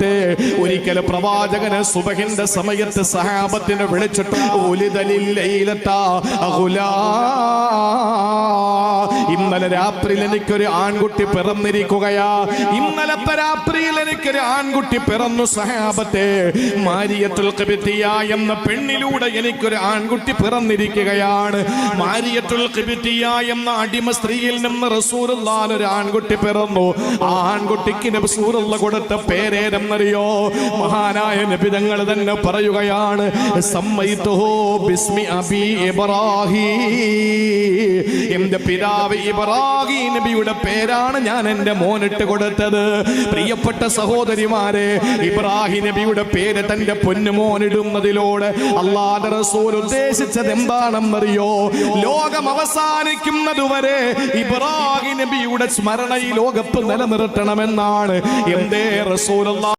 പറഞ്ഞിട്ട് ഒരിക്കൽ പ്രവാചകന് സുബഹിന്റെ സമയത്ത് സഹാബത്തിനെ വിളിച്ചിട്ട് ഇന്നലെ രാത്രിയിൽ എനിക്കൊരു ആൺകുട്ടി പിറന്നിരിക്കുകയാ. ഇന്നലത്തെ രാത്രിയിൽ എനിക്കൊരു ആൺകുട്ടി പിറന്നു സഹാബത്തെ. മാരിയത്തുൽ ഖിബ്തിയ എന്ന പെണ്ണിലൂടെ എനിക്കൊരു ആൺകുട്ടി പിറന്നിരിക്കുകയാണ്. മാരിയത്തുൽ ഖിബ്തിയ എന്ന അടിമ സ്ത്രീയിൽ നിന്ന് റസൂലുള്ളാഹിന് ഒരു ആൺകുട്ടി പിറന്നു. ആ ആൺകുട്ടിക്ക് റസൂലുള്ളാഹി കൊടുത്ത പേരേതെന്നറിയോ? മഹാനായ നബി തങ്ങൾ തന്നെ പറയുകയാണ്, സമ്മൈതുഹു ബിസ്മി അബി ഇബ്രാഹിം. എന്റെ പിതാവ് ഇബ്രാഹിം നബിയുടെ പേരാണ് ഞാൻ എന്റെ മോനിട്ട് കൊടുത്തത്. പ്രിയപ്പെട്ട സഹോദരിമാരെ, ഇബ്രാഹിം നബിയുടെ പേര് തന്റെ പൊന്നുമോനിടുന്നതിലൂടെ അല്ലാഹുവിന്റെ റസൂൽ ഉദ്ദേശിച്ചത് എന്താണെന്നറിയോ? ലോകം അവസാനിക്കുന്നതുവരെ ഇബ്രാഹിം നബിയുടെ സ്മരണ ഈ ലോകത്ത് നിലനിർത്തണമെന്നാണ്. എന്തേ റസൂലുള്ളാഹി